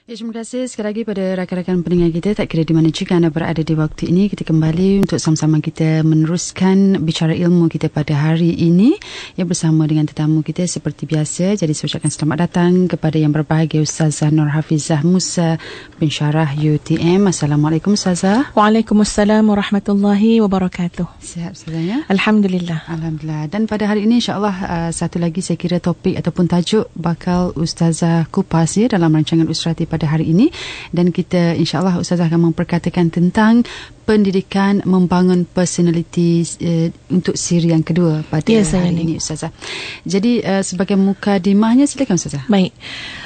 Ya, terima kasih sekali lagi pada rakan-rakan pendengar kita. Tak kira di mana juga anda berada di waktu ini, kita kembali untuk sama-sama kita meneruskan bicara ilmu kita pada hari ini, ya, bersama dengan tetamu kita seperti biasa. Jadi saya ucapkan selamat datang kepada yang berbahagia Ustazah Nur Hafizah Musa Pensyarah UTM. Assalamualaikum Ustazah. Waalaikumsalam warahmatullahi wabarakatuh. Sihat Ustazah? Alhamdulillah. Alhamdulillah. Dan pada hari ini insya-Allah satu lagi saya kira topik ataupun tajuk bakal Ustazah kupas ya dalam rancangan Usrati pada hari ini, dan kita insya-Allah Ustazah akan memperkatakan tentang pendidikan membangun personaliti untuk siri yang kedua pada hari ini Ustazah. Jadi sebagai mukadimahnya silakan Ustazah. Baik.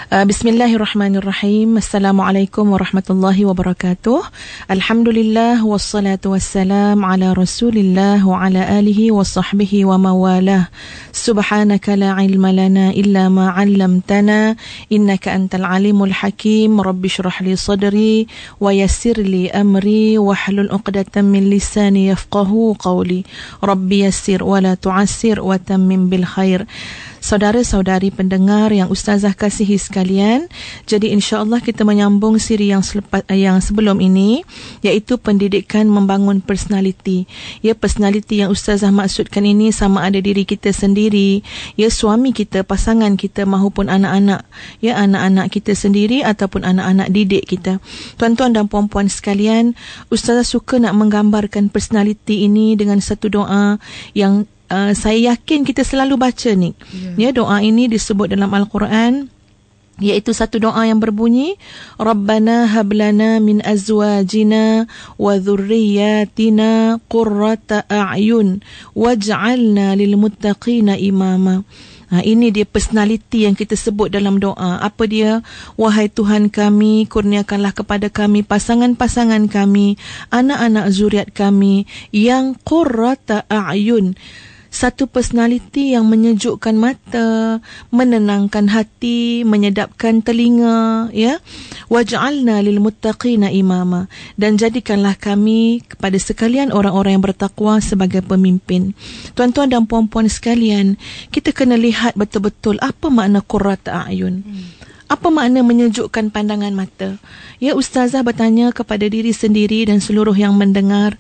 Bismillahirrahmanirrahim. Assalamualaikum warahmatullahi wabarakatuh. Alhamdulillah wassalatu wassalam ala Rasulillah wa ala alihi wa sahbihi wa mawalah. Subhanaka la ilma lana illa ma 'allamtana innaka antal alimul hakim. Rabbi shrah li sadri wa yassir li amri wahlul 'uqdatam min lisani yafqahu qawli. Rabbi yassir wa la tu'assir wa tammim bil khair. Saudara-saudari pendengar yang Ustazah kasihi sekalian, jadi insya-Allah kita menyambung siri yang sebelum ini, iaitu pendidikan membangun personaliti. Ya, personaliti yang Ustazah maksudkan ini sama ada diri kita sendiri, ya, suami kita, pasangan kita maupun anak-anak, ya, anak-anak kita sendiri ataupun anak-anak didik kita. Tuan-tuan dan puan-puan sekalian, Ustazah suka nak menggambarkan personaliti ini dengan satu doa yang saya yakin kita selalu baca ni. Ya, doa ini disebut dalam Al-Quran, iaitu satu doa yang berbunyi, Rabbana hablana min azwajina wa dhurriyyatina qurrata a'yun waj'alna lil muttaqina imama. Ini dia personaliti yang kita sebut dalam doa. Apa dia? Wahai Tuhan kami, kurniakanlah kepada kami pasangan-pasangan kami, anak-anak zuriat kami yang qurrata a'yun, satu personaliti yang menyejukkan mata, menenangkan hati, menyedapkan telinga, ya. Waj'alna lil muttaqina imama, dan jadikanlah kami kepada sekalian orang-orang yang bertakwa sebagai pemimpin. Tuan-tuan dan puan-puan sekalian, kita kena lihat betul-betul apa makna qurrata a'yun. Apa makna menyejukkan pandangan mata? Ya, Ustazah bertanya kepada diri sendiri dan seluruh yang mendengar,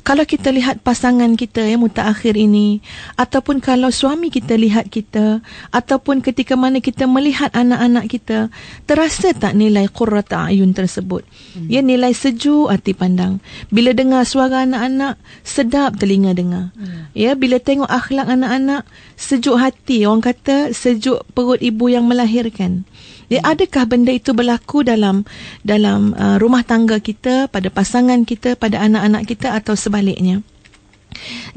kalau kita lihat pasangan kita yang mutaakhir ini, ataupun kalau suami kita lihat kita, ataupun ketika mana kita melihat anak-anak kita, terasa tak nilai qurrata a'yun tersebut? Ya, nilai sejuk hati pandang. Bila dengar suara anak-anak, sedap telinga dengar. Ya, bila tengok akhlak anak-anak, sejuk hati. Orang kata sejuk perut ibu yang melahirkan. Ya, adakah benda itu berlaku dalam rumah tangga kita, pada pasangan kita, pada anak-anak kita, atau sebaliknya?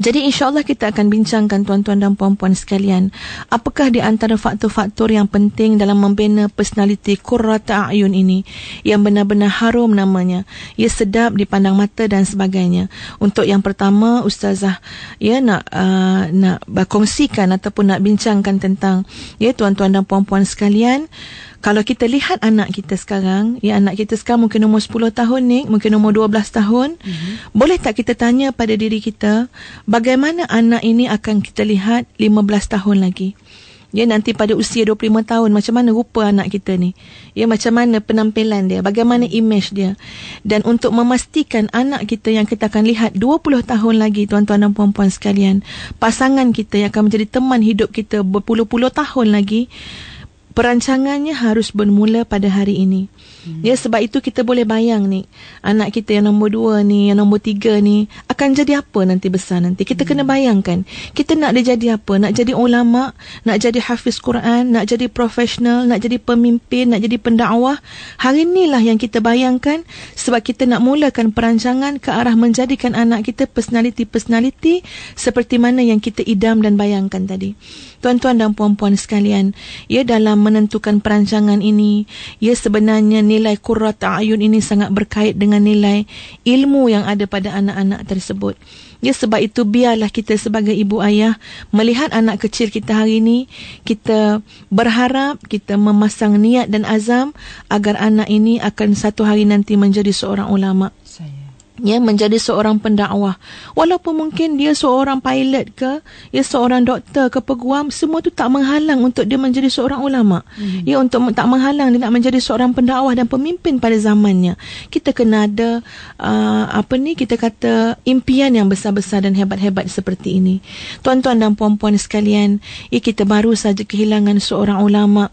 Jadi insya-Allah kita akan bincangkan tuan-tuan dan puan-puan sekalian, apakah di antara faktor-faktor yang penting dalam membina personaliti qurrata a'yun ini, yang benar-benar harum namanya, ia sedap dipandang mata dan sebagainya. Untuk yang pertama, Ustazah nak berkongsikan ataupun nak bincangkan tentang, ya, tuan-tuan dan puan-puan sekalian, kalau kita lihat anak kita sekarang, ya, anak kita sekarang mungkin umur 10 tahun ni, mungkin umur 12 tahun, boleh tak kita tanya pada diri kita, bagaimana anak ini akan kita lihat 15 tahun lagi? Ya, nanti pada usia 25 tahun, macam mana rupa anak kita ni? Ya, macam mana penampilan dia? Bagaimana image dia? Dan untuk memastikan anak kita yang kita akan lihat 20 tahun lagi, tuan-tuan dan puan-puan sekalian, pasangan kita yang akan menjadi teman hidup kita berpuluh-puluh tahun lagi, perancangannya harus bermula pada hari ini. Ya, sebab itu kita boleh bayang ni, anak kita yang nombor 2 ni, yang nombor 3 ni akan jadi apa nanti besar nanti. Kita kena bayangkan, kita nak dia jadi apa? Nak jadi ulama, nak jadi hafiz Quran, nak jadi profesional, nak jadi pemimpin, nak jadi pendakwah. Hari inilah yang kita bayangkan, sebab kita nak mulakan perancangan ke arah menjadikan anak kita personaliti seperti mana yang kita idam dan bayangkan tadi. Tuan-tuan dan puan-puan sekalian, ya, dalam menentukan perancangan ini, ya, sebenarnya nilai qurrata a'yun ini sangat berkait dengan nilai ilmu yang ada pada anak-anak tersebut. Ya, sebab itu biarlah kita sebagai ibu ayah melihat anak kecil kita hari ini, kita berharap, kita memasang niat dan azam agar anak ini akan satu hari nanti menjadi seorang ulama. menjadi seorang pendakwah. Walaupun mungkin dia seorang pilot ke, dia seorang doktor ke peguam, semua tu tak menghalang untuk dia menjadi seorang ulama. Untuk tak menghalang dia nak menjadi seorang pendakwah dan pemimpin pada zamannya. Kita kena ada kita kata impian yang besar-besar dan hebat-hebat seperti ini. Tuan-tuan dan puan-puan sekalian, kita baru saja kehilangan seorang ulama,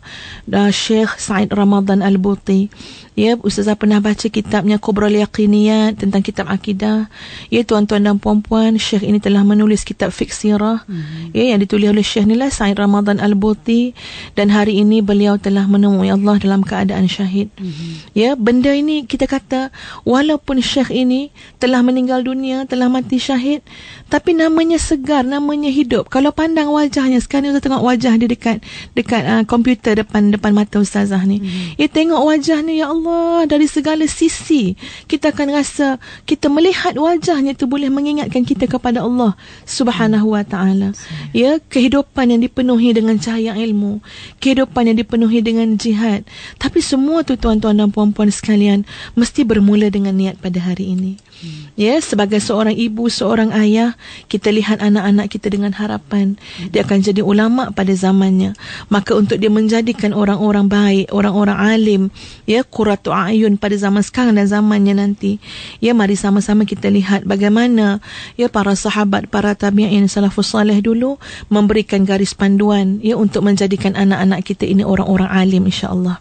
Syekh Said Ramadan Al-Buti. Ustazah pernah baca kitabnya Kubral Yaqiniyat tentang kitab akidah. Tuan-tuan dan puan-puan, Syekh ini telah menulis kitab fiqh sirah yang ditulis oleh Syekh inilah Said Ramadan Al-Buti, dan hari ini beliau telah menemui Allah dalam keadaan syahid. Benda ini kita kata walaupun Syekh ini telah meninggal dunia, telah mati syahid, tapi namanya segar, namanya hidup. Kalau pandang wajahnya, sekarang Ustaz tengok wajah dia dekat komputer depan mata Ustazah ni. Tengok wajah ni, ya Allah, dari segala sisi kita akan rasa, kita melihat wajahnya itu boleh mengingatkan kita kepada Allah Subhanahu wa ta'ala. Kehidupan yang dipenuhi dengan cahaya ilmu, kehidupan yang dipenuhi dengan jihad. Tapi semua tu tuan-tuan dan puan-puan sekalian mesti bermula dengan niat pada hari ini. Sebagai seorang ibu, seorang ayah, kita lihat anak-anak kita dengan harapan dia akan jadi ulama pada zamannya. Maka untuk dia menjadikan orang-orang baik, orang-orang alim, qurratu a'yun pada zaman sekarang dan zamannya nanti, mari sama-sama kita lihat bagaimana para sahabat, para tabi'in, salafus salih dulu memberikan garis panduan untuk menjadikan anak-anak kita ini orang-orang alim, insya-Allah.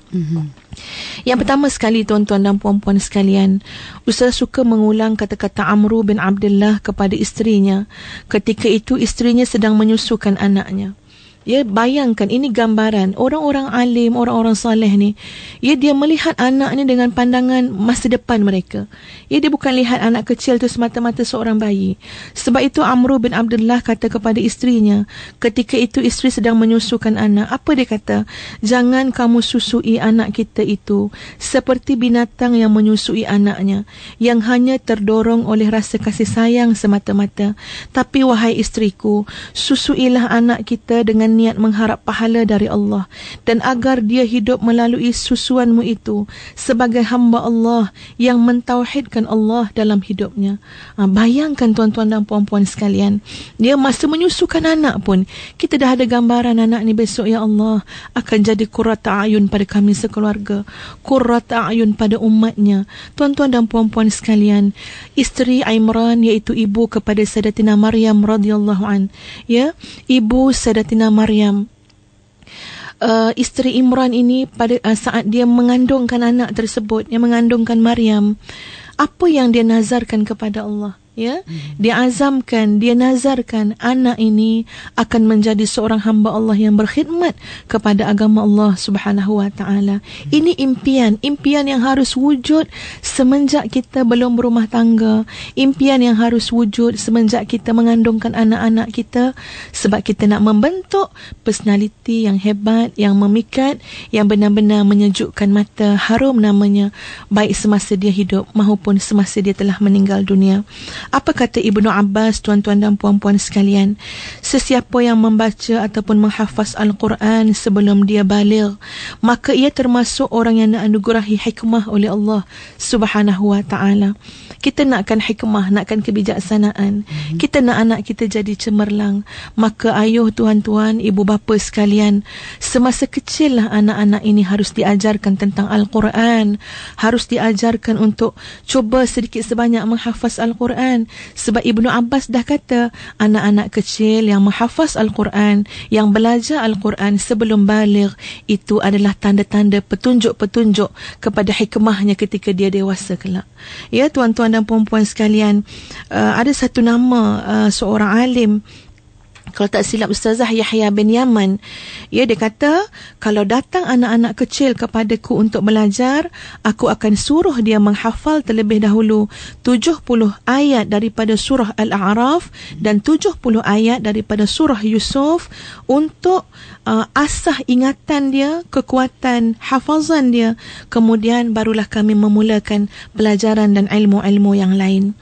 Yang pertama sekali, tuan-tuan dan puan-puan sekalian, Ustaz suka mengulang kata-kata Amru bin Abdullah kepada isterinya ketika itu isterinya sedang menyusukan anaknya. Bayangkan, ini gambaran orang-orang alim, orang-orang saleh ni. Dia melihat anak ni dengan pandangan masa depan mereka. Dia bukan lihat anak kecil tu semata-mata seorang bayi. Sebab itu Amru bin Abdullah kata kepada isterinya, ketika itu isteri sedang menyusukan anak, apa dia kata? Jangan kamu susui anak kita itu seperti binatang yang menyusui anaknya, yang hanya terdorong oleh rasa kasih sayang semata-mata. Tapi wahai isteriku, susuilah anak kita dengan niat mengharap pahala dari Allah, dan agar dia hidup melalui susuanmu itu sebagai hamba Allah yang mentauhidkan Allah dalam hidupnya. Bayangkan tuan-tuan dan puan-puan sekalian, dia masa menyusukan anak pun kita dah ada gambaran anak ni besok, ya Allah, akan jadi qurrata a'yun pada kami sekeluarga, qurrata a'yun pada umatnya. Tuan-tuan dan puan-puan sekalian, isteri Imran, iaitu ibu kepada Sayyidatina Maryam radhiyallahu an, ibu Sayyidatina Maryam, isteri Imran ini pada saat dia mengandungkan anak tersebut, yang mengandungkan Maryam, apa yang dia nazarkan kepada Allah? Dia azamkan, dia nazarkan anak ini akan menjadi seorang hamba Allah yang berkhidmat kepada agama Allah Subhanahu wa ta'ala. Ini impian yang harus wujud semenjak kita belum berumah tangga, impian yang harus wujud semenjak kita mengandungkan anak-anak kita, sebab kita nak membentuk personality yang hebat, yang memikat, yang benar-benar menyejukkan mata, harum namanya, baik semasa dia hidup maupun semasa dia telah meninggal dunia. Apa kata Ibnu Abbas, tuan-tuan dan puan-puan sekalian? Sesiapa yang membaca ataupun menghafaz Al-Quran sebelum dia baligh, maka ia termasuk orang yang dianugerahi hikmah oleh Allah Subhanahu wa ta'ala. Kita nakkan hikmah, nakkan kebijaksanaan. Kita nak anak kita jadi cemerlang. Maka ayuh, tuan-tuan, ibu bapa sekalian, semasa kecil lah anak-anak ini harus diajarkan tentang Al-Quran. Harus diajarkan untuk cuba sedikit sebanyak menghafaz Al-Quran. Sebab Ibnu Abbas dah kata, anak-anak kecil yang menghafaz Al-Quran, yang belajar Al-Quran sebelum baligh, itu adalah tanda-tanda petunjuk-petunjuk kepada hikmahnya ketika dia dewasa kelak. Ya, tuan-tuan dan puan-puan sekalian, ada satu nama seorang alim, kalau tak silap Ustazah Yahya bin Yaman, dia kata, kalau datang anak-anak kecil kepadaku untuk belajar, aku akan suruh dia menghafal terlebih dahulu 70 ayat daripada surah Al-A'raf dan 70 ayat daripada surah Yusuf untuk asah ingatan dia, kekuatan hafazan dia. Kemudian barulah kami memulakan pelajaran dan ilmu-ilmu yang lain.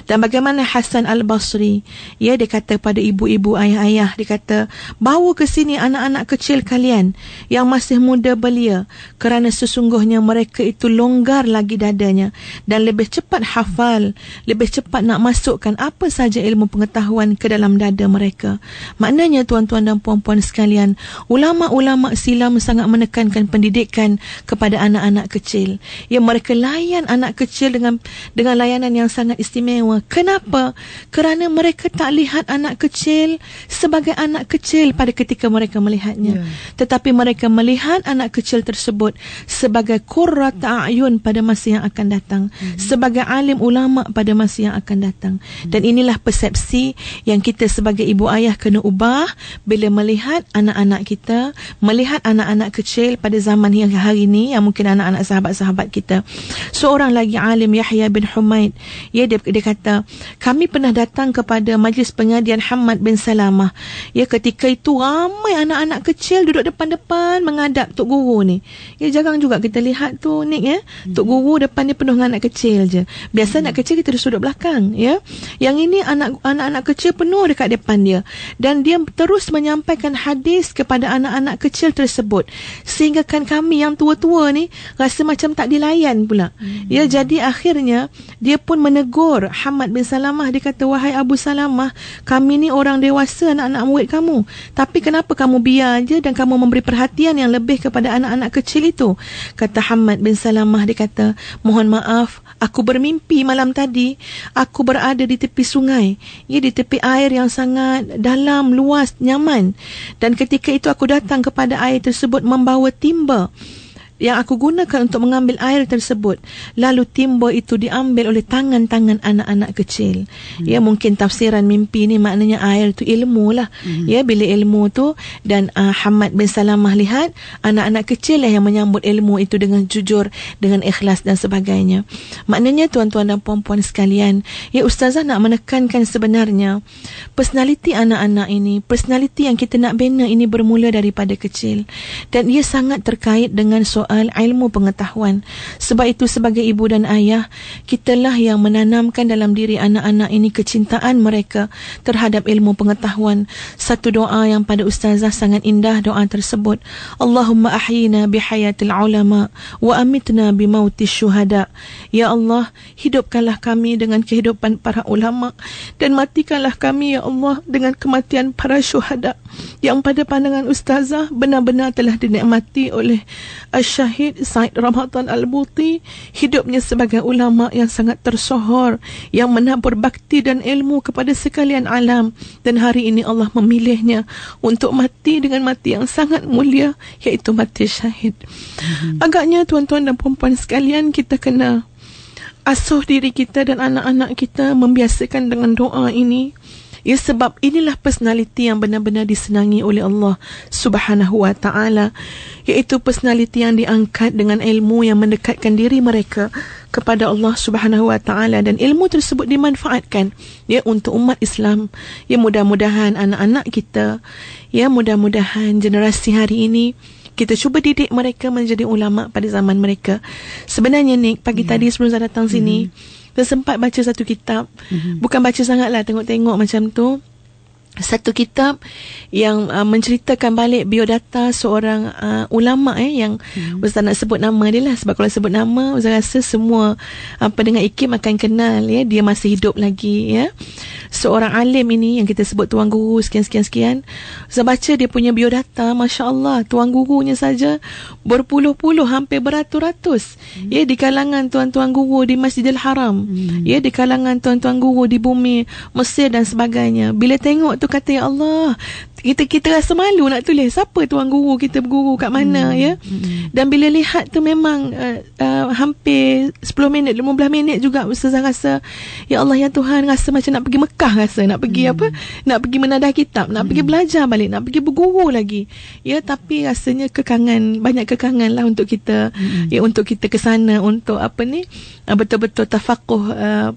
Dan bagaimana Hasan Al-Basri, dia kata pada ibu-ibu, ayah ayah, dia kata, bawa ke sini anak-anak kecil kalian yang masih muda belia, kerana sesungguhnya mereka itu longgar lagi dadanya dan lebih cepat hafal, lebih cepat nak masukkan apa saja ilmu pengetahuan ke dalam dada mereka. Maknanya tuan-tuan dan puan-puan sekalian, ulama-ulama silam sangat menekankan pendidikan kepada anak-anak kecil. Ya, mereka layan anak kecil dengan layanan yang sangat istimewa. Kenapa? Kerana mereka tak lihat anak kecil sebagai anak kecil pada ketika mereka melihatnya. Tetapi mereka melihat anak kecil tersebut sebagai qurrat a'yun pada masa yang akan datang, sebagai alim ulama pada masa yang akan datang. Dan inilah persepsi yang kita sebagai ibu ayah kena ubah bila melihat anak-anak kita, melihat anak-anak kecil pada zaman yang hari ini, yang mungkin anak-anak sahabat-sahabat kita. Seorang lagi alim, Yahya bin Humaid, dia kata, kami pernah datang kepada majlis pengajian Hamad bin Salamah. Ya, ketika itu ramai anak-anak kecil duduk depan-depan menghadap Tok Guru ni. Ya, jarang juga kita lihat tu, Nik, ya. Tok Guru depan dia penuh dengan anak kecil je. Biasa anak kecil kita duduk belakang, ya. Yang ini anak-anak kecil penuh dekat depan dia. Dan dia terus menyampaikan hadis kepada anak-anak kecil tersebut. Sehingga kan kami yang tua-tua ni rasa macam tak dilayan pula. Ya, jadi akhirnya dia pun menegur Hamad bin Salamah. Dia kata, wahai Abu Salamah, kami ni orang dewasa, anak-anak murid kamu. Tapi kenapa kamu biar je dan kamu memberi perhatian yang lebih kepada anak-anak kecil itu? Kata Hamad bin Salamah, dia kata, mohon maaf, aku bermimpi malam tadi. Aku berada di tepi sungai. Ya, di tepi air yang sangat dalam, luas, nyaman. Dan ketika itu aku datang kepada air tersebut membawa timba yang aku gunakan untuk mengambil air tersebut. Lalu timba itu diambil oleh tangan-tangan anak-anak kecil. Ya, mungkin tafsiran mimpi ni maknanya air tu ilmu lah. Ya, bila ilmu tu, dan Hamad bin Salamah lihat anak-anak kecil lah yang menyambut ilmu itu dengan jujur, dengan ikhlas dan sebagainya. Maknanya tuan-tuan dan puan-puan sekalian, ya, ustazah nak menekankan sebenarnya personaliti anak-anak ini, personaliti yang kita nak bina ini bermula daripada kecil. Dan ia sangat terkait dengan soal ilmu pengetahuan. Sebab itu sebagai ibu dan ayah, kitalah yang menanamkan dalam diri anak-anak ini kecintaan mereka terhadap ilmu pengetahuan. Satu doa yang pada ustazah sangat indah doa tersebut. Allahumma ahyina bihayatil ulama wa amitna bimautis syuhada. Ya Allah, hidupkanlah kami dengan kehidupan para ulama dan matikanlah kami, ya Allah, dengan kematian para syuhada yang pada pandangan ustazah benar-benar telah dinikmati oleh Syahid Said Ramadan Al-Buti. Hidupnya sebagai ulama yang sangat tersohor, yang menabur bakti dan ilmu kepada sekalian alam, dan hari ini Allah memilihnya untuk mati dengan mati yang sangat mulia, iaitu mati syahid. Agaknya tuan-tuan dan puan-puan sekalian, kita kena asuh diri kita dan anak-anak kita membiasakan dengan doa ini. Ya, sebab inilah personaliti yang benar-benar disenangi oleh Allah Subhanahu wa ta'ala, iaitu personaliti yang diangkat dengan ilmu yang mendekatkan diri mereka kepada Allah Subhanahu wa ta'ala, dan ilmu tersebut dimanfaatkan, ya, untuk umat Islam. Ya, mudah-mudahan anak-anak kita, ya, mudah-mudahan generasi hari ini kita cuba didik mereka menjadi ulama pada zaman mereka. Sebenarnya, Nik, pagi tadi sebelum saya datang sini, saya sempat baca satu kitab. Bukan baca sangat lah, tengok-tengok macam tu. Satu kitab yang menceritakan balik biodata seorang ulama yang Ustaz nak sebut nama dia lah, sebab kalau sebut nama Ustaz rasa semua pendengar IKIM akan kenal, ya, dia masih hidup lagi, ya. Seorang alim ini yang kita sebut Tuan Guru sekian-sekian. Ustaz baca dia punya biodata, Masya Allah, Tuan Gurunya saja berpuluh-puluh, hampir beratus-ratus, ya, di kalangan tuan-tuan guru di Masjidil Haram, ya, di kalangan tuan-tuan guru di bumi Mesir dan sebagainya. Bila tengok tu kata, ya Allah, kita rasa malu nak tulis siapa tuan guru kita berguru kat mana, ya. Dan bila lihat tu memang hampir 10 minit 15 minit juga Ustazah rasa, ya Allah, ya Tuhan, rasa macam nak pergi Mekah, rasa nak pergi nak pergi menadah kitab, nak pergi belajar balik, nak pergi berguru lagi, ya. Tapi rasanya banyak kekangan lah untuk kita, ya, untuk kita ke sana untuk betul-betul tafakuh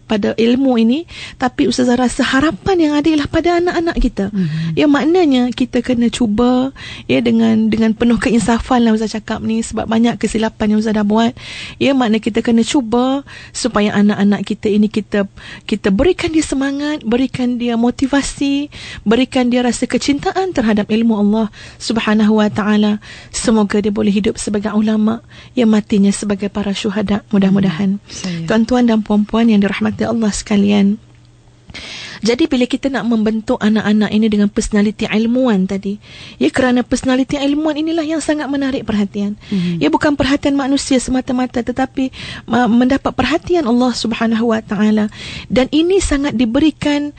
pada ilmu ini. Tapi Ustazah rasa harapan yang ada ialah pada anak-anak kita. Ya, maknanya sebenarnya kita kena cuba dengan penuh keinsafan lah Ustaz cakap ni, sebab banyak kesilapan yang Ustaz dah buat. Makna kita kena cuba supaya anak-anak kita ini kita berikan dia semangat, berikan dia motivasi, berikan dia rasa kecintaan terhadap ilmu Allah Subhanahu wa ta'ala. Semoga dia boleh hidup sebagai ulama yang matinya sebagai para syuhada, mudah-mudahan. Tuan-tuan dan puan-puan yang dirahmati Allah sekalian, jadi bila kita nak membentuk anak-anak ini dengan personaliti ilmuwan tadi, kerana personaliti ilmuwan inilah yang sangat menarik perhatian. Bukan perhatian manusia semata-mata, tetapi mendapat perhatian Allah Subhanahu wa ta'ala. Dan ini sangat diberikan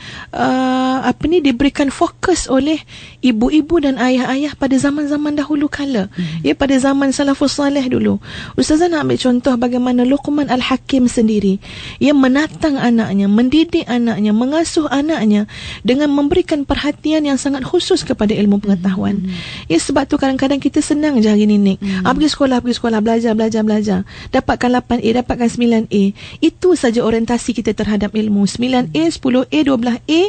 diberikan fokus oleh ibu-ibu dan ayah-ayah pada zaman-zaman dahulu kala. Pada zaman salafus salih dulu. Ustazah nak ambil contoh bagaimana Luqman Al-Hakim sendiri menatang anaknya, mendidik anaknya, mengasuh anaknya dengan memberikan perhatian yang sangat khusus kepada ilmu pengetahuan. Sebab tu kadang-kadang kita senang je hari ni, Nik. Pergi sekolah, belajar. Dapatkan 8A, dapatkan 9A. Itu saja orientasi kita terhadap ilmu. 9A, 10A, 12A,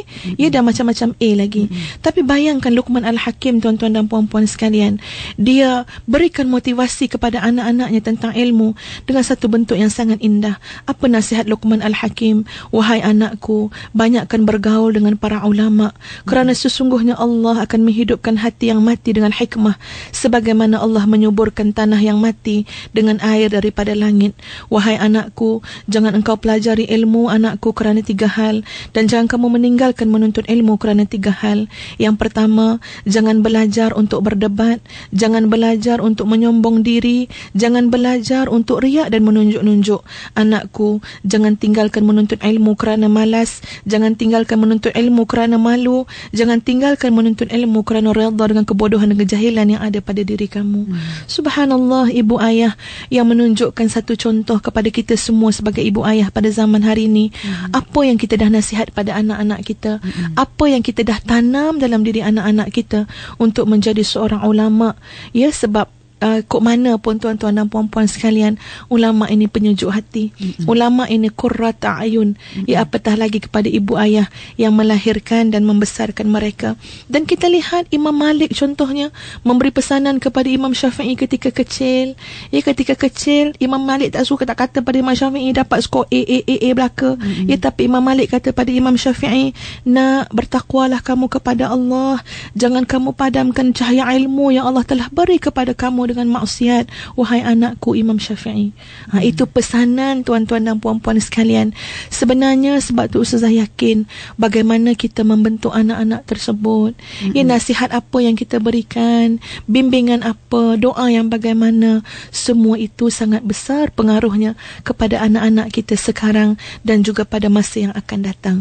dah macam-macam A lagi. Tapi bayangkan Luqman Al-Hakim, tuan-tuan dan puan-puan sekalian, dia berikan motivasi kepada anak-anaknya tentang ilmu dengan satu bentuk yang sangat indah. Apa nasihat Luqman Al-Hakim? Wahai anakku, banyakkan bergaul dengan para ulama, kerana sesungguhnya Allah akan menghidupkan hati yang mati dengan hikmah, sebagaimana Allah menyuburkan tanah yang mati dengan air daripada langit. Wahai anakku, jangan engkau pelajari ilmu anakku kerana 3 hal, dan jangan kamu meninggalkan menuntut ilmu kerana 3 hal. Yang pertama, jangan belajar untuk berdebat, jangan belajar untuk menyombong diri, jangan belajar untuk riak dan menunjuk-nunjuk. Anakku, jangan tinggalkan menuntut ilmu kerana malas, jangan tinggalkan menuntut ilmu kerana malu, jangan tinggalkan menuntut ilmu kerana redha dengan kebodohan dan kejahilan yang ada pada diri kamu. Subhanallah, ibu ayah yang menunjukkan satu contoh kepada kita semua sebagai ibu ayah pada zaman hari ini. Apa yang kita dah nasihat pada anak-anak kita, apa yang kita dah tanam dalam diri anak-anak kita untuk menjadi seorang ulama. Sebab kok mana pun tuan-tuan dan puan-puan sekalian, ulama ini penyejuk hati, ulama ini qurrata ayun, apatah lagi kepada ibu ayah yang melahirkan dan membesarkan mereka. Dan kita lihat Imam Malik contohnya memberi pesanan kepada Imam Syafi'i ketika kecil. Ketika kecil Imam Malik tak kata pada Imam Syafi'i dapat skor A belaka. Tapi Imam Malik kata pada Imam Syafi'i, nak bertakwalah kamu kepada Allah, jangan kamu padamkan cahaya ilmu yang Allah telah beri kepada kamu dengan maksiat, wahai anakku Imam Syafi'i. Itu pesanan tuan-tuan dan puan-puan sekalian. Sebenarnya sebab tu Ustazah yakin bagaimana kita membentuk anak-anak tersebut. Nasihat apa yang kita berikan, bimbingan apa, doa yang bagaimana, semua itu sangat besar pengaruhnya kepada anak-anak kita sekarang dan juga pada masa yang akan datang.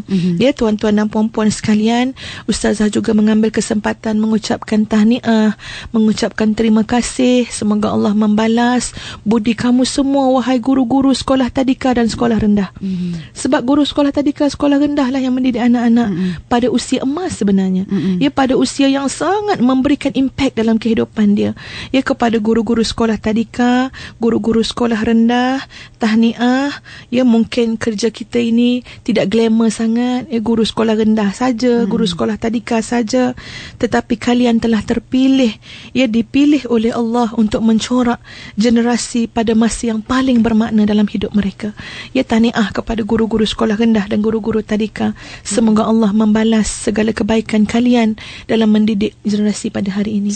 Tuan-tuan dan puan-puan sekalian, Ustazah juga mengambil kesempatan mengucapkan tahniah, mengucapkan terima kasih. Semoga Allah membalas budi kamu semua, wahai guru-guru sekolah tadika dan sekolah rendah. Sebab guru sekolah tadika, sekolah rendah lah yang mendidik anak-anak pada usia emas sebenarnya. Pada usia yang sangat memberikan impak dalam kehidupan dia. Kepada guru-guru sekolah tadika, guru-guru sekolah rendah, tahniah. Mungkin kerja kita ini tidak glamour sangat. Guru sekolah rendah saja, guru sekolah tadika saja, tetapi kalian telah terpilih, dipilih oleh Allah untuk mencorak generasi pada masa yang paling bermakna dalam hidup mereka. Tahniah kepada guru-guru sekolah rendah dan guru-guru tadika. Semoga Allah membalas segala kebaikan kalian dalam mendidik generasi pada hari ini.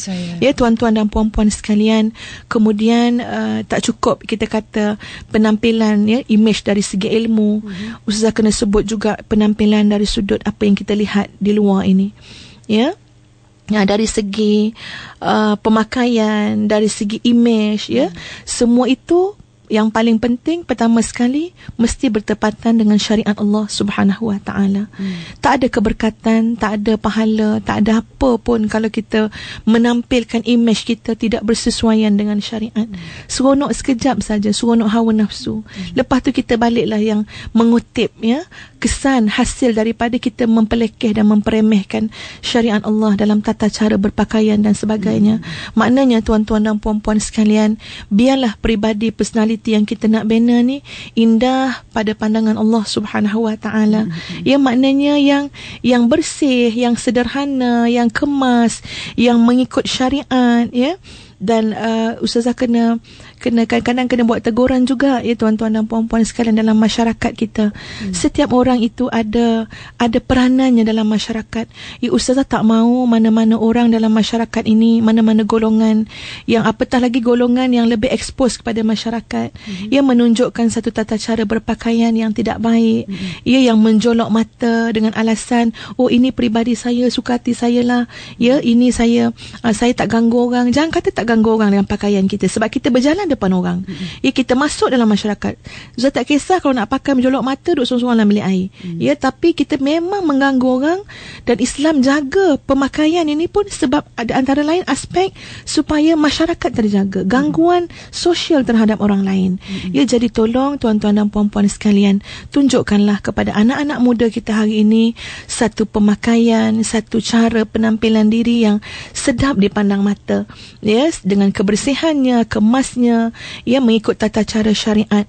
Tuan-tuan dan puan-puan sekalian, kemudian tak cukup kita kata penampilan, image dari segi ilmu. Ustazah kena sebut juga penampilan dari sudut apa yang kita lihat di luar ini. Dari segi pemakaian, dari segi image, semua itu yang paling penting pertama sekali mesti bertepatan dengan syariat Allah Subhanahu wa ta'ala. Tak ada keberkatan, tak ada pahala, tak ada apa pun kalau kita menampilkan imej kita tidak bersesuaian dengan syariat. Seronok sekejap saja, seronok hawa nafsu. Lepas tu kita baliklah yang mengutip kesan hasil daripada kita mempelekeh dan memperemehkan syariat Allah dalam tata cara berpakaian dan sebagainya. Maknanya tuan-tuan dan puan-puan sekalian, biarlah peribadi personality personality yang kita nak bina ni indah pada pandangan Allah Subhanahu Wa Taala. Ya, maknanya yang bersih, yang sederhana, yang kemas, yang mengikut syariat, ya. Dan ustazah kena kadang-kadang kena buat teguran juga, ya tuan-tuan dan puan-puan sekalian, dalam masyarakat kita. Setiap orang itu ada peranannya dalam masyarakat. Ya, ustazah tak mahu mana-mana orang dalam masyarakat ini, mana-mana golongan, yang apatah lagi golongan yang lebih expose kepada masyarakat, ia menunjukkan satu tata cara berpakaian yang tidak baik, ia yang menjolok mata dengan alasan, oh ini peribadi saya, suka hati saya lah, ya ini saya tak ganggu orang. Jangan kata tak ganggu orang dengan pakaian kita, sebab kita berjalan depan orang. Ya, kita masuk dalam masyarakat. Ustaz tak kisah kalau nak pakai menjolok mata, duduk sorang-sorang dalam bilik air. Ya, tapi kita memang mengganggu orang, dan Islam jaga pemakaian ini pun sebab ada antara lain aspek supaya masyarakat terjaga, gangguan sosial terhadap orang lain. Ya, jadi tolong tuan-tuan dan puan-puan sekalian, tunjukkanlah kepada anak-anak muda kita hari ini satu pemakaian, satu cara penampilan diri yang sedap dipandang mata. Ya, dengan kebersihannya, kemasnya, ia mengikut tata cara syariat.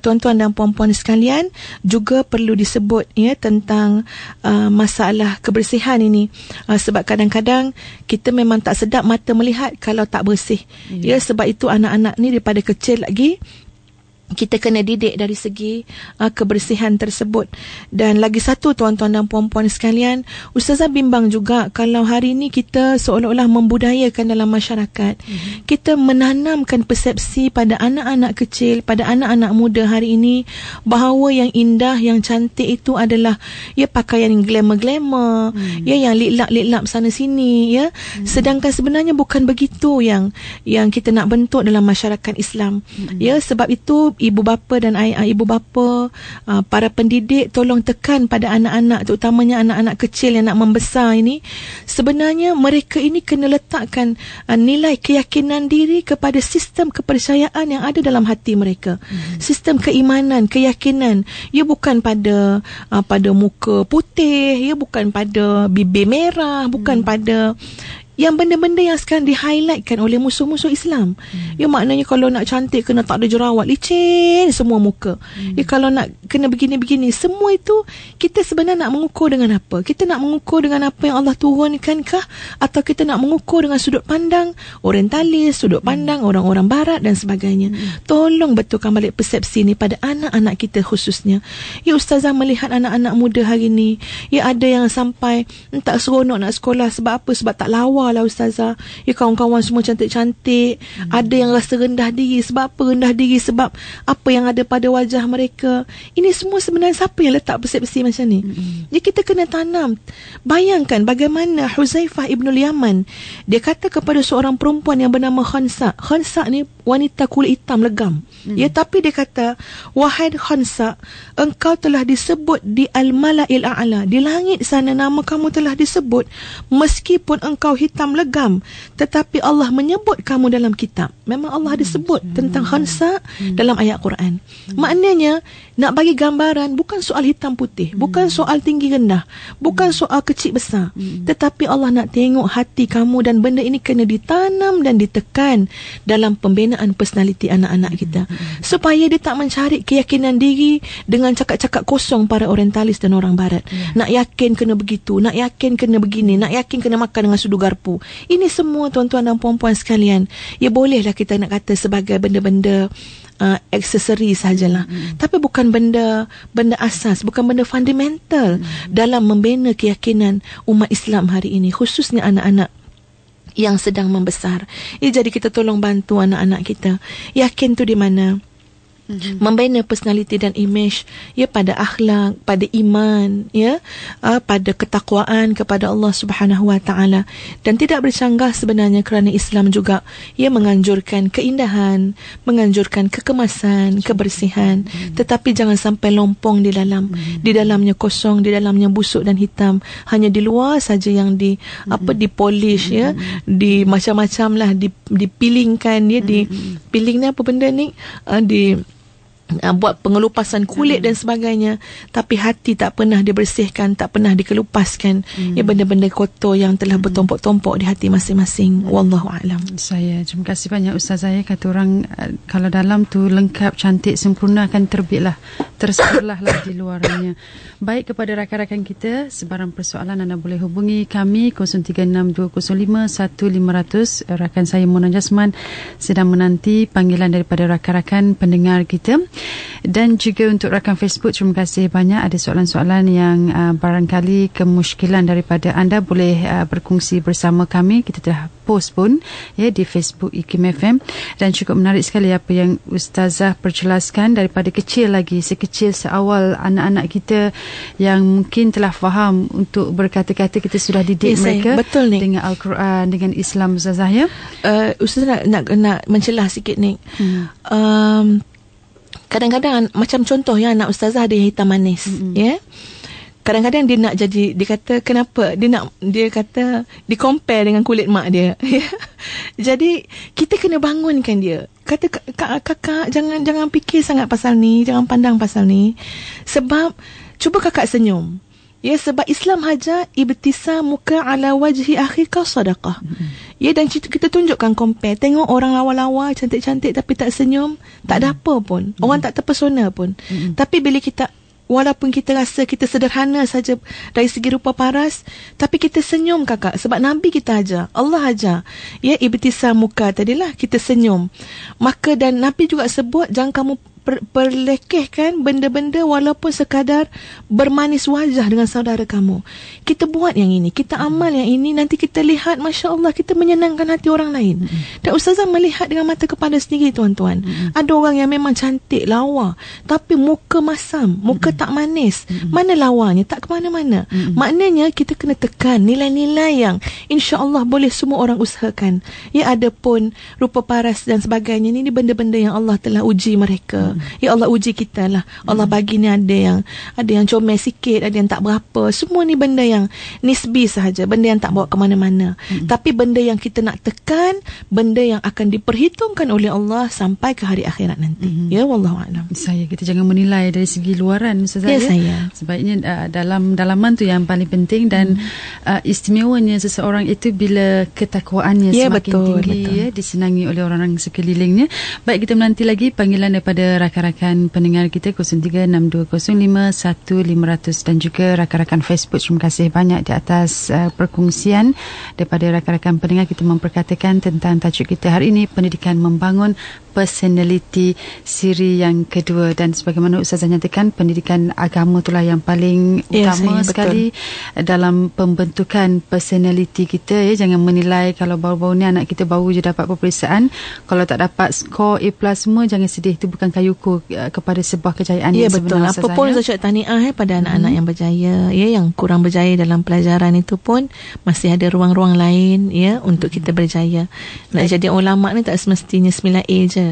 Tuan-tuan dan puan-puan sekalian, juga perlu disebut ya tentang masalah kebersihan ini, sebab kadang-kadang kita memang tak sedap mata melihat kalau tak bersih. Ya, sebab itu anak-anak ni daripada kecil lagi kita kena didik dari segi kebersihan tersebut. Dan lagi satu tuan-tuan dan puan-puan sekalian, ustazah bimbang juga kalau hari ini kita seolah-olah membudayakan dalam masyarakat, kita menanamkan persepsi pada anak-anak kecil, pada anak-anak muda hari ini, bahawa yang indah, yang cantik itu adalah ya pakaian yang glamour-glamour, ya yang liklap-liklap sana sini, ya. Sedangkan sebenarnya bukan begitu yang kita nak bentuk dalam masyarakat Islam. Ya, sebab itu ibu bapa dan ibu bapa, para pendidik, tolong tekan pada anak-anak, terutamanya anak-anak kecil yang nak membesar ini. Sebenarnya mereka ini kena letakkan nilai keyakinan diri kepada sistem kepercayaan yang ada dalam hati mereka. Sistem keimanan, keyakinan. Ia bukan pada muka putih, ia bukan pada bibir merah, bukan pada yang benda-benda yang sekarang di-highlightkan oleh musuh-musuh Islam. Ya, maknanya kalau nak cantik kena tak ada jerawat, licin semua muka. Ya, kalau nak kena begini-begini, semua itu kita sebenarnya nak mengukur dengan apa? Kita nak mengukur dengan apa yang Allah turunkankah? Atau kita nak mengukur dengan sudut pandang orientalis, sudut pandang orang-orang barat dan sebagainya. Tolong betulkan balik persepsi ni pada anak-anak kita khususnya. Ya, ustazah melihat anak-anak muda hari ni, ya ada yang sampai tak seronok nak sekolah. Sebab apa? Sebab tak lawa lah ustazah. Ya, kawan-kawan semua cantik-cantik. Ada yang rasa rendah diri. Sebab apa rendah diri? Sebab apa yang ada pada wajah mereka. Ini semua sebenarnya siapa yang letak persepsi macam ni? Ya, kita kena tanam. Bayangkan bagaimana Huzaifah ibn Yaman, dia kata kepada seorang perempuan yang bernama Khansa. Khansa ni wanita kulit hitam legam. Ya, tapi dia kata, wahai Khansa, engkau telah disebut di Al-Mala'il A'la. Di langit sana nama kamu telah disebut, meskipun engkau hitam legam, tetapi Allah menyebut kamu dalam kitab. Memang Allah ada sebut tentang Khansa dalam ayat Quran. Maknanya nak bagi gambaran, bukan soal hitam putih, bukan soal tinggi rendah, bukan soal kecil besar, tetapi Allah nak tengok hati kamu, dan benda ini kena ditanam dan ditekan dalam pembinaan personaliti anak-anak kita, supaya dia tak mencari keyakinan diri dengan cakap-cakap kosong para orientalis dan orang barat. Nak yakin kena begitu, nak yakin kena begini, nak yakin kena makan dengan sudu garpu. Ini semua tuan-tuan dan puan-puan sekalian, ya bolehlah kita nak kata sebagai benda-benda aksesori sahajalah, tapi bukan benda asas, bukan benda fundamental dalam membina keyakinan umat Islam hari ini, khususnya anak-anak yang sedang membesar. Jadi kita tolong bantu anak-anak kita. Yakin tu di mana? Membina personality dan image, ya pada akhlak, pada iman, ya pada ketakwaan kepada Allah Subhanahu Wa Taala. Dan tidak bercanggah sebenarnya, kerana Islam juga ia menganjurkan keindahan, menganjurkan kekemasan, kebersihan, tetapi jangan sampai lompong di dalam. Di dalamnya kosong, di dalamnya busuk dan hitam. Hanya di luar saja yang dipolish, ya, di macam-macam lah, dipilingkan, ya, di piling ni apa benda ni, buat pengelupasan kulit dan sebagainya, tapi hati tak pernah dibersihkan, tak pernah dikelupaskan. Ya, benda-benda kotor yang telah bertumpuk-tumpuk di hati masing-masing. Wallahu a'lam. Terima kasih banyak Ustazah. Kata orang, kalau dalam tu lengkap, cantik, sempurna, akan terbitlah, tersebarlah di luarnya. Baik, kepada rakan-rakan kita, sebarang persoalan anda boleh hubungi kami 0362051500. Rakan saya Mona Jasman sedang menanti panggilan daripada rakan-rakan pendengar kita. Dan juga untuk rakan Facebook, terima kasih banyak. Ada soalan-soalan yang barangkali kemusykilan daripada anda, boleh berkongsi bersama kami. Kita telah post pun di Facebook IKIM FM. Dan cukup menarik sekali apa yang Ustazah perjelaskan, daripada kecil lagi, sekecil seawal anak-anak kita yang mungkin telah faham untuk berkata-kata, kita sudah didik mereka dengan Al-Quran, dengan Islam, Ustazah. Ustazah nak mencelah sikit ni. Kadang-kadang macam contoh anak Ustazah ada yang hitam manis, kadang-kadang dia nak jadi, dia kata kenapa dia kata dia compare dengan kulit mak dia. Jadi kita kena bangunkan dia, kata kakak jangan fikir sangat pasal ni, jangan pandang pasal ni, sebab cuba kakak senyum. Sebab Islam hajar ibtisamuka ala wajhi akhika sadaqah. Dan kita tunjukkan compare. Tengok orang lawa-lawa, cantik-cantik tapi tak senyum, tak ada apa pun. Orang tak terpesona pun. Tapi bila kita, walaupun kita rasa kita sederhana saja dari segi rupa paras, tapi kita senyum kakak. Sebab Nabi kita ajar, Allah ajar, ibtisamuka tadilah, kita senyum. Maka dan Nabi juga sebut, jangan kamu perlekehkan benda-benda walaupun sekadar bermanis wajah dengan saudara kamu. Kita buat yang ini, kita amal yang ini, nanti kita lihat, Masya Allah, kita menyenangkan hati orang lain. Dan Ustazah melihat dengan mata kepala sendiri, tuan-tuan. Ada orang yang memang cantik, lawa, tapi muka masam, muka tak manis. Mana lawanya? Tak ke mana-mana. Maknanya kita kena tekan nilai-nilai yang insya Allah boleh semua orang usahakan. Ada pun rupa paras dan sebagainya. Ini benda-benda yang Allah telah uji mereka. Allah uji kita lah. Allah bagi ni ada yang comel sikit, ada yang tak berapa. Semua ni benda yang nisbi sahaja, benda yang tak bawa ke mana-mana. Tapi benda yang kita nak tekan, benda yang akan diperhitungkan oleh Allah sampai ke hari akhirat nanti. Wallahu a'lam. Kita jangan menilai dari segi luaran, Ustazah. Saya. Sebaiknya dalaman tu yang paling penting. Dan istimewanya seseorang itu bila ketakwaannya semakin tinggi, disenangi oleh orang-orang sekelilingnya. Baik, kita menanti lagi panggilan daripada rakan-rakan pendengar kita 0362051500 dan juga rakan-rakan Facebook. Terima kasih banyak di atas perkongsian daripada rakan-rakan pendengar. Kita memperkatakan tentang tajuk kita hari ini, pendidikan membangun personality siri yang kedua. Dan sebagaimana Ustazah nyatakan, pendidikan agama itulah yang paling utama sekali dalam pembentukan personality kita. Jangan menilai kalau baru-baru ni anak kita baru je dapat peperiksaan, kalau tak dapat skor A+ semua, jangan sedih. Itu bukan kayu ukur kepada sebuah kejayaan yang sebenar. Apa pun saya tahniah pada anak-anak yang berjaya. Yang kurang berjaya dalam pelajaran itu pun masih ada ruang-ruang lain untuk kita berjaya. Nak jadi ulama ni tak semestinya 9A je.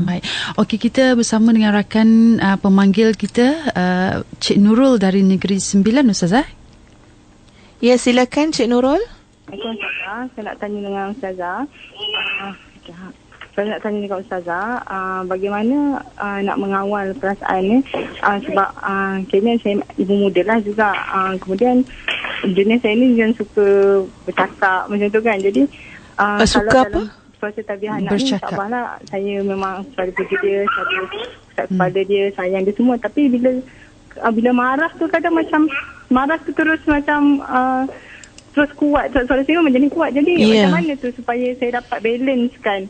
Baik. Okey, kita bersama dengan rakan pemanggil kita, Cik Nurul dari Negeri Sembilan, Ustazah. Silakan Cik Nurul. Ustazah, saya nak tanya dengan Ustazah. Saya nak tanya dengan Ustazah, bagaimana nak mengawal perasaan ni, sebab kena saya ibu muda lah juga, kemudian jenis saya ni yang suka bercakap macam tu kan. Jadi suka apa? Suatu tabiat anak ni tak apalah, saya memang selalu puji dia, selalu kepada dia, sayang dia semua. Tapi bila marah tu kadang macam marah tu terus macam terus kuat, suara saya menjadi kuat. Jadi macam mana tu supaya saya dapat balance kan?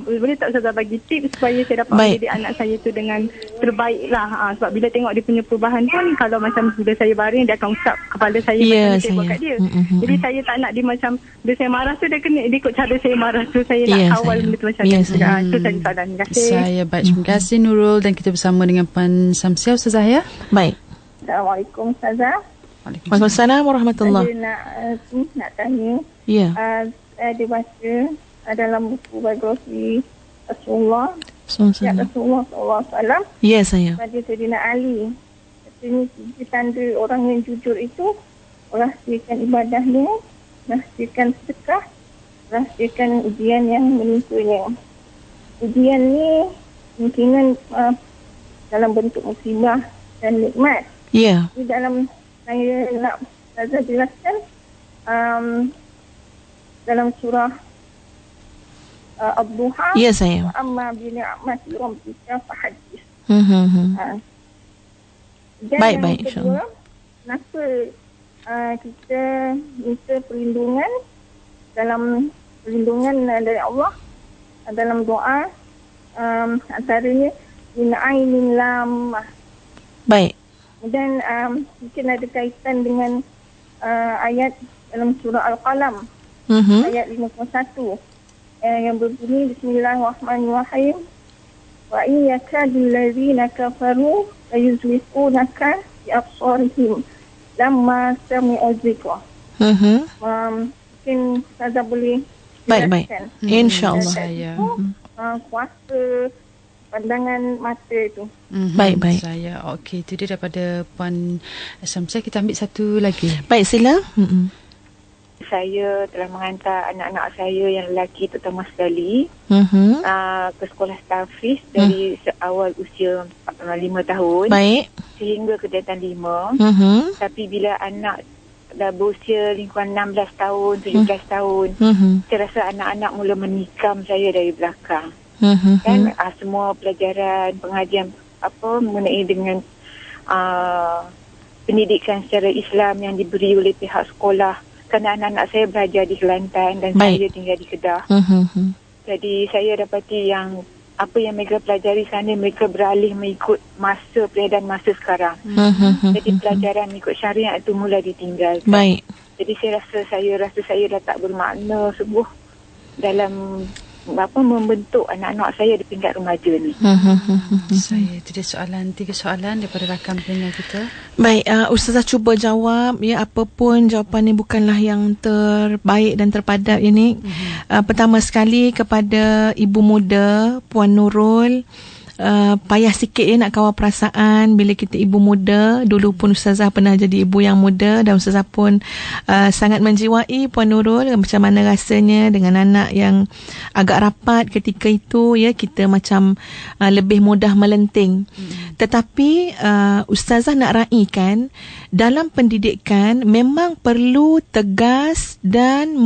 Boleh tak Ustazah bagi tips supaya saya dapat mendidik anak saya tu dengan terbaik lah. Sebab bila tengok dia punya perubahan pun, kalau macam bila saya baring, dia akan usap kepala saya macam saya buat kat dia. Jadi saya tak nak dia macam, bila saya marah tu dia kena ikut cara saya marah tu. Saya nak kawal benda tu macam tu. Itu saya soalan. Terima kasih. Baik, terima kasih Nurul. Dan kita bersama dengan Puan Samsiah, Ustazah. Baik. Assalamualaikum Ustazah. Waalaikumsalam warahmatullahi. Nak tanya. Ada baca dalam buku biografi Rasulullah SAW. Ya, saya. Pada Sayyidina Ali. Katanya tiga tanda orang yang jujur itu, rahsiakan ibadahnya, rahsiakan sedekah, rahsiakan ujian yang menimpanya. Ujian ni kemungkinan dalam bentuk musibah dan nikmat. Ya. Di dalam saya nak Ustazah jelaskan dalam surah Ad-Duha. Ya saya. Amma bi ni'mati rabbika fahadith. Dan Baik, yang kedua, kenapa kita minta perlindungan dalam perlindungan dari Allah dalam doa, antaranya min ainin lamah. Baik. Dan mungkin ada kaitan dengan ayat dalam surah Al-Qalam, ayat 51 yang berbunyi Bismillahirrahmanirrahim. Wa in yakadul ladzina kafaru layuzliqunaka bi absarihim lamma sami'u dzikra. Mungkin Ustazah boleh Baik. InsyaAllah. Saya. Kuasa pandangan mata itu. Baik. Saya. Okey, itu dia daripada Puan Syamsiah. Kita ambil satu lagi. Baik, sila. Saya telah mengantar anak-anak saya yang lelaki terutama sekali ke sekolah tahfiz dari awal usia 5 tahun Baik. sehingga kegiatan 5. Tapi bila anak dah berusia lingkungan 16 tahun, 17 tahun, saya rasa anak-anak mula menikam saya dari belakang. Kan semua pelajaran, pengajian mengenai dengan pendidikan secara Islam yang diberi oleh pihak sekolah. Kerana anak-anak saya belajar di Kelantan dan saya tinggal di Kedah. Jadi saya dapati yang apa yang mereka pelajari sana, mereka beralih mengikut peredaran masa sekarang. Jadi pelajaran mengikut syariat itu mula ditinggal. Baik. Jadi saya rasa saya dah tak bermakna sungguh dalam membentuk anak-anak saya di tingkat remaja ni. Saya itu dia tiga soalan daripada rakam pendengar kita. Baik, Ustazah cuba jawab ya, apapun jawapan ini bukanlah yang terbaik dan terpadat ini. Pertama sekali kepada ibu muda Puan Nurul, payah sikit nak kawal perasaan bila kita ibu muda. Dulu pun Ustazah pernah jadi ibu yang muda dan Ustazah pun sangat menjiwai Puan Nurul macam mana rasanya dengan anak yang agak rapat ketika itu ya, kita macam lebih mudah melenting. Tetapi Ustazah nak raikan dalam pendidikan memang perlu tegas dan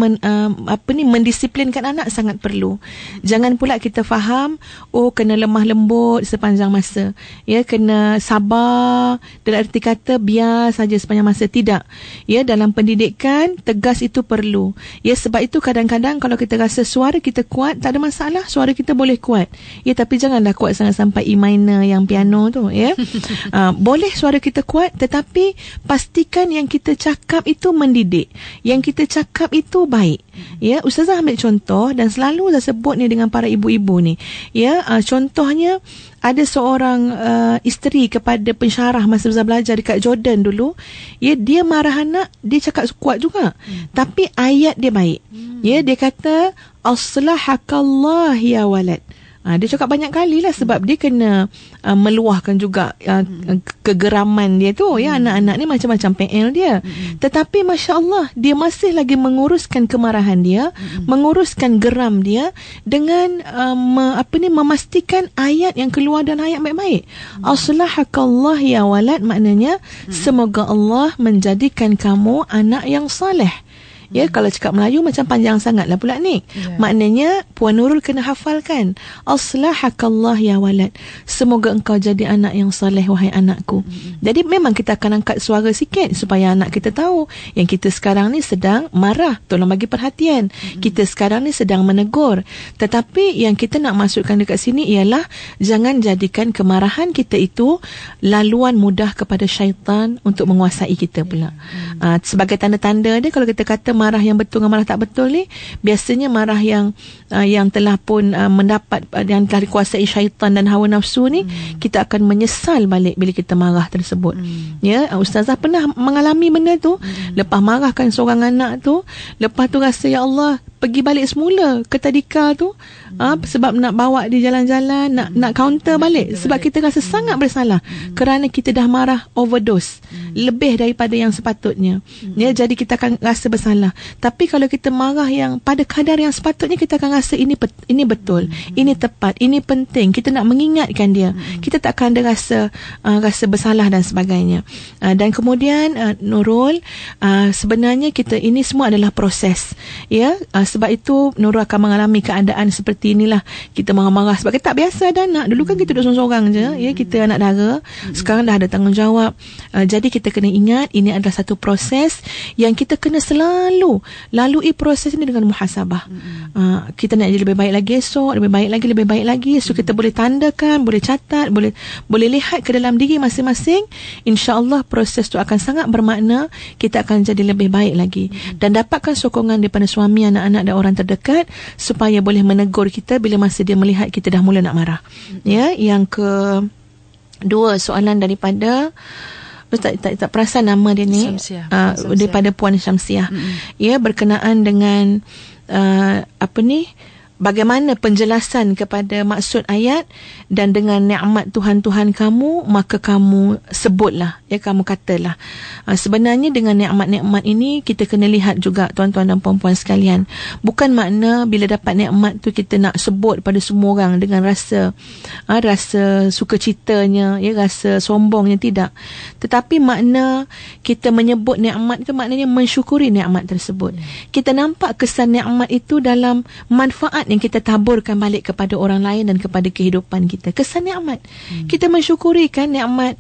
mendisiplinkan anak sangat perlu. Jangan pula kita faham kena lemah lembut sepanjang masa. Ya, kena sabar dalam erti kata biar saja sepanjang masa. Tidak. Ya, dalam pendidikan tegas itu perlu. Ya, sebab itu kadang-kadang kalau kita rasa suara kita kuat, tak ada masalah, suara kita boleh kuat. Ya, tapi janganlah kuat sangat sampai E minor yang piano tu, ya. Boleh suara kita kuat, tetapi pastikan yang kita cakap itu mendidik. Yang kita cakap itu baik. Ya, Ustazah ambil contoh dan selalu saya sebut ni dengan para ibu-ibu ni. Ya, contohnya ada seorang isteri kepada pensyarah masa Ustazah belajar dekat Jordan dulu. Ya, dia marah anak, dia cakap kuat juga. Tapi ayat dia baik. Ya, dia kata aslahakallah ya walad. Dia cakap banyak kali lah sebab dia kena meluahkan juga kegeraman dia tu. Ya, anak-anak ni macam-macam PL dia. Tetapi Masya Allah, dia masih lagi menguruskan kemarahan dia, menguruskan geram dia dengan memastikan ayat yang keluar dan ayat baik-baik. Aslahakallah ya walad, maknanya semoga Allah menjadikan kamu anak yang saleh. Ya, kalau cakap Melayu macam panjang sangatlah pula ni. Maknanya Puan Nurul kena hafalkan. Aslahakallah ya walad. Semoga engkau jadi anak yang soleh wahai anakku. Jadi memang kita akan angkat suara sikit supaya anak kita tahu yang kita sekarang ni sedang marah, tolong bagi perhatian. Kita sekarang ni sedang menegur. Tetapi yang kita nak masukkan dekat sini ialah jangan jadikan kemarahan kita itu laluan mudah kepada syaitan untuk menguasai kita pula. Sebagai tanda-tanda dia, kalau kita kata marah yang betul dengan marah tak betul ni, biasanya marah yang telah pun mendapat, yang telah dikuasai syaitan dan hawa nafsu ni, kita akan menyesal balik bila kita marah tersebut. Ya, Ustazah pernah mengalami benda tu. Lepas marahkan seorang anak tu, lepas tu rasa ya Allah, pergi balik semula ke tadika tu, sebab nak bawa dia jalan-jalan, nak counter balik, sebab kita rasa sangat bersalah kerana kita dah marah overdose lebih daripada yang sepatutnya. Ya, jadi kita akan rasa bersalah. Tapi kalau kita marah yang pada kadar yang sepatutnya, kita akan rasa ini betul, ini tepat, ini penting, kita nak mengingatkan dia, kita tak akan ada rasa bersalah dan sebagainya. Dan kemudian Nurul, sebenarnya kita ini semua adalah proses, ya. Sebab itu Nurul akan mengalami keadaan seperti inilah. Kita marah-marah sebab kita tak biasa ada anak. Dulu kan kita duduk seorang-seorang je, ya, kita anak dara. Sekarang dah ada tanggungjawab. Jadi kita kena ingat, ini adalah satu proses yang kita kena selalu lalui proses ini dengan muhasabah. Kita nak jadi lebih baik lagi esok, lebih baik lagi. So kita boleh tandakan, boleh catat, boleh lihat ke dalam diri masing-masing. InsyaAllah proses tu akan sangat bermakna. Kita akan jadi lebih baik lagi. Dan dapatkan sokongan daripada suami, anak-anak dan orang terdekat supaya boleh menegur kita bila masa dia melihat kita dah mula nak marah. Ya, yang kedua soalan daripada tak perasan nama dia ni, Syamsiah. Daripada Puan Syamsiah. Ya, berkenaan dengan bagaimana penjelasan kepada maksud ayat, dan dengan nikmat Tuhan kamu, maka kamu sebutlah, ya, kamu katalah. Sebenarnya dengan nikmat-nikmat ini kita kena lihat juga, tuan-tuan dan puan-puan sekalian. Bukan makna bila dapat nikmat tu kita nak sebut pada semua orang dengan rasa sukacitanya, ya, rasa sombongnya, tidak. Tetapi makna kita menyebut nikmat itu maknanya mensyukuri nikmat tersebut. Kita nampak kesan nikmat itu dalam manfaat yang kita taburkan balik kepada orang lain dan kepada kehidupan kita. Kesan nikmat. Kita mensyukuri kan nikmat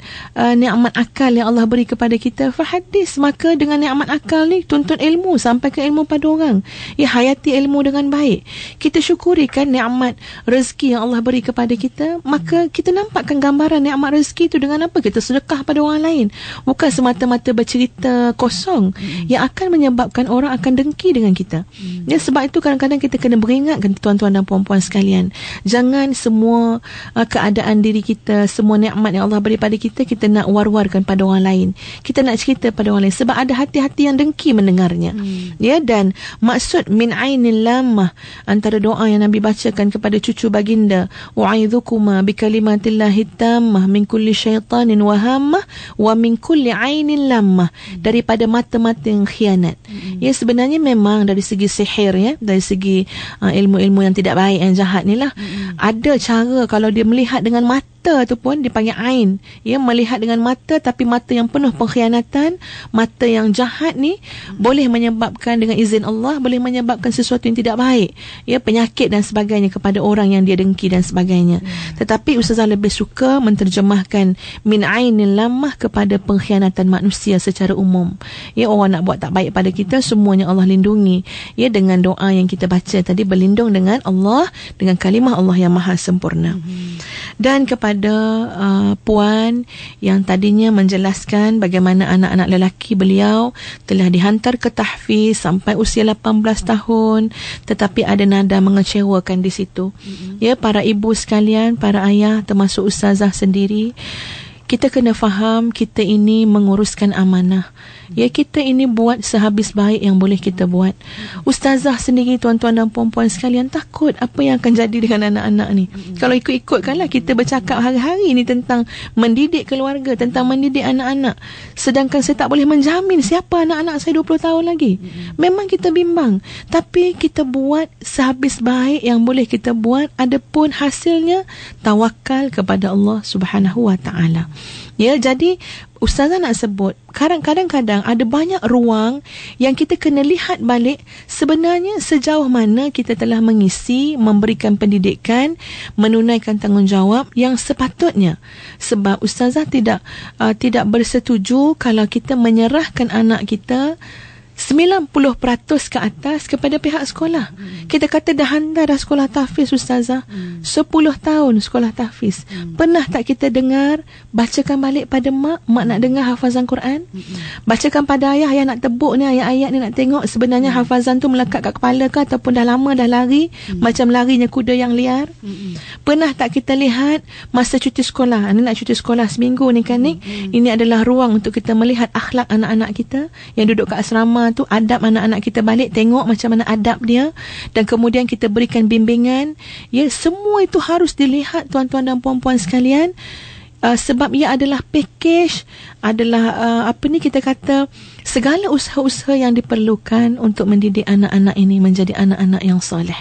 akal yang Allah beri kepada kita. Fahadis, maka dengan nikmat akal ni tuntut ilmu, sampai ke ilmu pada orang. Ya, hayati ilmu dengan baik. Kita syukuri kan nikmat rezeki yang Allah beri kepada kita. Maka kita nampakkan gambaran nikmat rezeki itu dengan apa? Kita sedekah pada orang lain. Bukan semata-mata bercerita kosong yang akan menyebabkan orang akan dengki dengan kita. Ya, sebab itu kadang-kadang kita kena beringatkan, tuan-tuan dan puan-puan sekalian, jangan semua keadaan diri kita, semua nikmat yang Allah beri pada kita nak war-warkan pada orang lain. Kita nak cerita pada orang lain sebab ada hati-hati yang dengki mendengarnya. Ya, dan maksud min ainil lamah, antara doa yang Nabi bacakan kepada cucu baginda, wa'idhukuma bikalimatillahi tammah min kulli syaitanin wahammah wa min kulli ainin lamah, daripada mata-mata yang khianat. Ya, sebenarnya memang dari segi sihir, ya, dari segi ilmu-ilmu yang tidak baik, yang jahat ni lah, ada cara kalau dia melihat dengan mata tu pun dipanggil ain, ya, melihat dengan mata, tapi mata yang penuh pengkhianatan, mata yang jahat ni boleh menyebabkan, dengan izin Allah, boleh menyebabkan sesuatu yang tidak baik, ya, penyakit dan sebagainya kepada orang yang dia dengki dan sebagainya. Tetapi Ustazah lebih suka menterjemahkan min ainil lamah kepada pengkhianatan manusia secara umum. Ya, orang nak buat tak baik pada kita, semuanya Allah lindungi, ya, dengan doa yang kita baca tadi, berlindung dengan Allah, dengan kalimah Allah yang maha sempurna. Dan kepada puan yang tadinya menjelaskan bagaimana anak-anak lelaki beliau telah dihantar ke tahfiz sampai usia 18 tahun, tetapi ada nada mengecewakan di situ. Ya, para ibu sekalian, para ayah, termasuk Ustazah sendiri, kita kena faham kita ini menguruskan amanah. Ya, kita ini buat sehabis baik yang boleh kita buat. Ustazah sendiri, tuan-tuan dan puan-puan sekalian, takut apa yang akan jadi dengan anak-anak ni. Kalau ikut-ikutkanlah kita bercakap hari-hari ni tentang mendidik keluarga, tentang mendidik anak-anak, sedangkan saya tak boleh menjamin siapa anak-anak saya 20 tahun lagi. Memang kita bimbang, tapi kita buat sehabis baik yang boleh kita buat. Adapun hasilnya, tawakal kepada Allah Subhanahu wa ta'ala. Ya, jadi Ustazah nak sebut, kadang-kadang ada banyak ruang yang kita kena lihat balik sebenarnya sejauh mana kita telah mengisi, memberikan pendidikan, menunaikan tanggungjawab yang sepatutnya. Sebab Ustazah tidak bersetuju kalau kita menyerahkan anak kita 90% ke atas kepada pihak sekolah. Kita kata dah hantar dah sekolah tahfiz Ustazah, 10 tahun sekolah tahfiz. Pernah tak kita dengar, bacakan balik pada mak nak dengar hafazan Quran? Bacakan pada ayah nak tebuk ni, ayat-ayat ni nak tengok sebenarnya hafazan tu melekat kat kepala ke ataupun dah lama dah lari, macam larinya kuda yang liar? Pernah tak kita lihat masa cuti sekolah, ni nak cuti sekolah seminggu ni kan ni, ini adalah ruang untuk kita melihat akhlak anak-anak kita yang duduk kat asrama rumah tu, adab anak-anak kita balik, tengok macam mana adab dia, dan kemudian kita berikan bimbingan. Ya, semua itu harus dilihat tuan-tuan dan puan-puan sekalian. Sebab ia adalah package, adalah kita kata segala usaha-usaha yang diperlukan untuk mendidik anak-anak ini menjadi anak-anak yang soleh.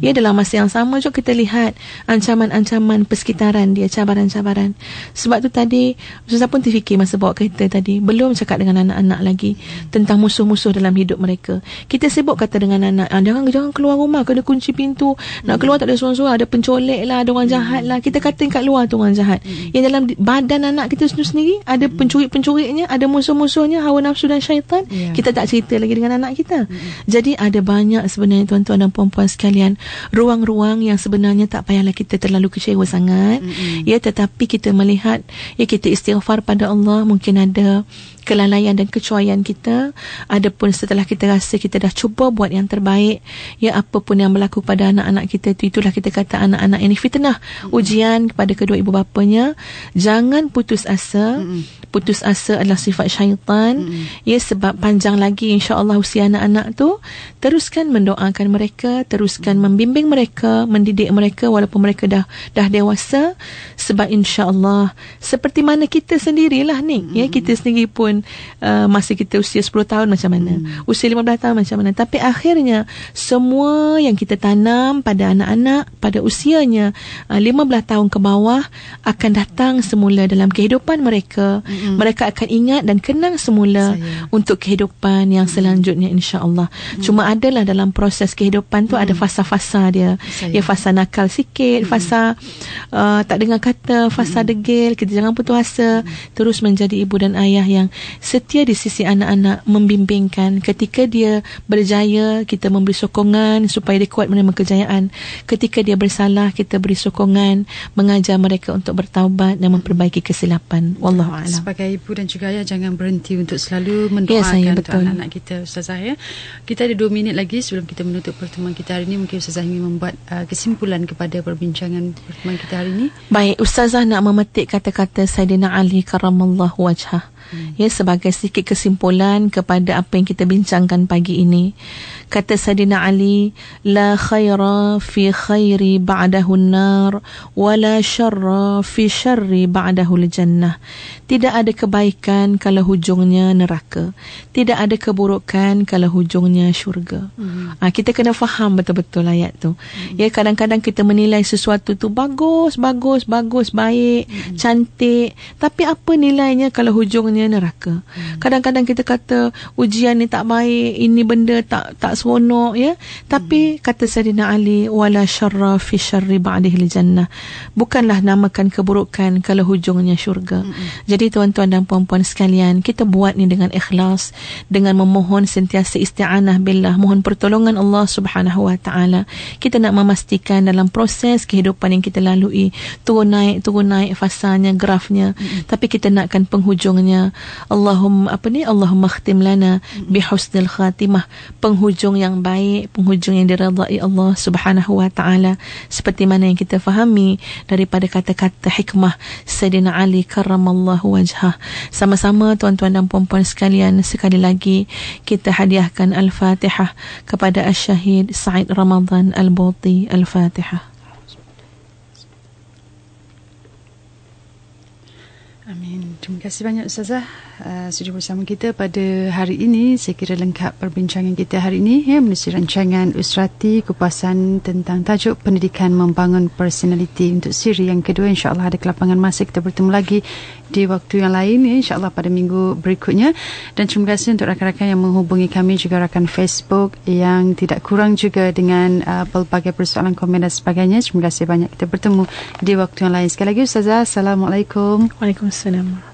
Ya, dalam masa yang sama juga kita lihat ancaman-ancaman persekitaran dia, cabaran-cabaran. Sebab tu tadi Ustazah pun terfikir masa bawa kereta tadi, belum cakap dengan anak-anak lagi tentang musuh-musuh dalam hidup mereka. Kita sibuk kata dengan anak, jangan keluar rumah, kena kunci pintu, nak keluar tak ada seorang-seorang, ada pencolek lah, ada orang jahat lah. Kita kata kat luar tu orang jahat. Yang dalam badan anak kita sendiri ada pencuri-pencurinya, ada musuh-musuhnya, hawa nafsu dan syaitan. Kita tak cerita lagi dengan anak kita. Jadi ada banyak sebenarnya tuan-tuan dan puan-puan sekalian, ruang-ruang yang sebenarnya tak payahlah kita terlalu kecewa sangat. Ya, tetapi kita melihat, ya, kita istighfar pada Allah. Mungkin ada kelalaian dan kecuaian kita. Adapun setelah kita rasa kita dah cuba buat yang terbaik, ya, apa pun yang berlaku pada anak-anak kita itu, itulah kita kata anak-anak ini fitnah, ujian kepada kedua ibu bapanya. Jangan putus asa. Putus asa adalah sifat syaitan. Ya, sebab panjang lagi insya-Allah usia anak-anak tu. Teruskan mendoakan mereka, teruskan membimbing mereka, mendidik mereka walaupun mereka dah dewasa. Sebab insya-Allah seperti mana kita sendirilah ni, ya, kita sendiri pun masa kita usia 10 tahun macam mana, usia 15 tahun macam mana, tapi akhirnya semua yang kita tanam pada anak-anak pada usianya 15 tahun ke bawah akan datang semula dalam kehidupan mereka. Mereka akan ingat dan kenang semula untuk kehidupan yang selanjutnya insya-Allah. Cuma adalah dalam proses kehidupan tu ada fasa-fasa dia. Ya, fasa nakal sikit, fasa tak dengar kata, fasa degil. Kita jangan putus asa, terus menjadi ibu dan ayah yang setia di sisi anak-anak, membimbingkan. Ketika dia berjaya, kita memberi sokongan supaya dia kuat menerima kejayaan. Ketika dia bersalah, kita beri sokongan, mengajar mereka untuk bertaubat dan memperbaiki kesilapan. Wallahu a'lam. Sebagai ibu dan juga ayah, jangan berhenti untuk selalu mendoakan untuk anak-anak kita, Ustazah, ya. Kita ada 2 minit lagi sebelum kita menutup pertemuan kita hari ini. Mungkin Ustazah ingin membuat kesimpulan kepada perbincangan pertemuan kita hari ini. Baik, Ustazah nak memetik kata-kata Saidina Ali karramallahu wajhah. Ya, sebagai sedikit kesimpulan kepada apa yang kita bincangkan pagi ini. Kata Saidina Ali, la khaira fi khairi ba'dahu an-nar wa la syarra fi syarri ba'dahu al-jannah. Tidak ada kebaikan kalau hujungnya neraka. Tidak ada keburukan kalau hujungnya syurga. Kita kena faham betul-betul ayat tu. Ya, kadang-kadang kita menilai sesuatu tu bagus, baik, cantik, tapi apa nilainya kalau hujungnya neraka? Kadang-kadang kita kata ujian ni tak baik, ini benda tak seronok, ya. Tapi kata Saidina Ali, wala syarra fi syarri ba'dihil jannah. Bukanlah namakan keburukan kalau hujungnya syurga. Jadi tuan-tuan dan puan-puan sekalian, kita buat ni dengan ikhlas, dengan memohon sentiasa isti'anah billah, mohon pertolongan Allah Subhanahu wa taala. Kita nak memastikan dalam proses kehidupan yang kita lalui, turun naik fasanya, grafnya, tapi kita nakkan penghujungnya. Allahumma khtim lana bihusnil khatimah, penghujung yang baik, penghujung yang diridai Allah Subhanahu wa taala, seperti mana yang kita fahami daripada kata-kata hikmah Sayyidina Ali karramallahu wajhah. Sama-sama tuan-tuan dan puan-puan sekalian, sekali lagi kita hadiahkan Al-Fatihah kepada Asy-Syahid Said Ramadan Al-Boti. Al-Fatihah. Amin. Terima kasih banyak Ustazah sudah bersama kita pada hari ini. Saya kira lengkap perbincangan kita hari ini, ya, menerusi rancangan Usrati, kupasan tentang tajuk pendidikan membangun personaliti untuk siri yang kedua. InsyaAllah ada kelapangan masa kita bertemu lagi di waktu yang lain, ya, InsyaAllah pada minggu berikutnya. Dan terima kasih untuk rakan-rakan yang menghubungi kami, juga rakan Facebook yang tidak kurang juga dengan pelbagai persoalan, komen dan sebagainya. Terima kasih banyak, kita bertemu di waktu yang lain. Sekali lagi Ustazah, Assalamualaikum. Waalaikumsalam.